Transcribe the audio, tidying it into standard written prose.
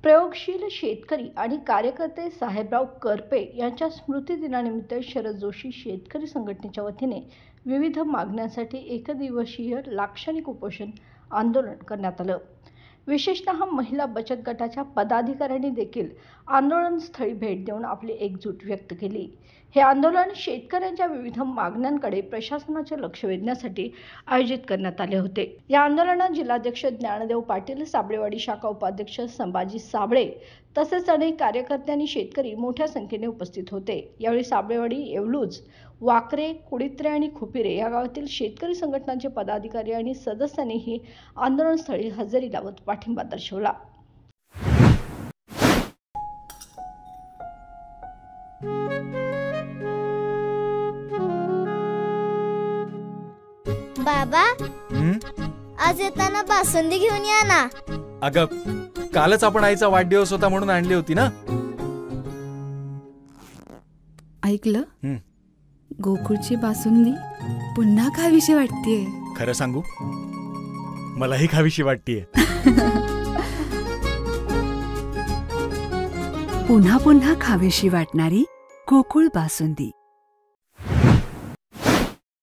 प्रयोगशील शेतकरी आणि कार्यकर्ते साहेबराव करपे यांच्या स्मृतिदिनानिमित्त शरद जोशी शेतकरी संघटनेच्या वतीने विविध मागण्यांसाठी एकदिवसीय लाक्षणिक उपोषण आंदोलन करण्यात आलं। विशेषतः महिला बचत गटाच्या पदाधिकाऱ्यांनी देखील आंदोलनस्थळी भेट देऊन आपली एकजूट व्यक्त केली। हे आंदोलन शेतकऱ्यांच्या विविध मागण्यांकडे प्रशासनाचे लक्ष वेधण्यासाठी आयोजित करण्यात आले होते। या आंदोलनात जिल्हाध्यक्ष ज्ञानदेव पाटील, साबळेवाडी शाखा उपाध्यक्ष संभाजी साबळे तसेच अनेक कार्यकर्ते आणि शेतकरी मोठ्या संख्येने उपस्थित होते। यावेळी साबळेवाडी, येवलूज, वाकरे, कुडित्रे आणि खुपिरे या गावातील शेतकरी संघटनांचे पदाधिकारी आणि सदस्यांनीही आंदोलनस्थळी हजेरी लावत पाठिंबा दर्शवला। बाबा, आज येताना बासुंदी घेऊन या ना। अगं, कालच आपण आईचा वाढदिवस होता म्हणून आणली होती ना। ऐकलं, गोकुळची बासुंदी पुन्हा खावीशी वाटतेय। खरं सांगू, मलाही खावीशी वाटतेय। पुन्हा पुन्हा खावीशी वाटणारी गोकुळ बासुंदी।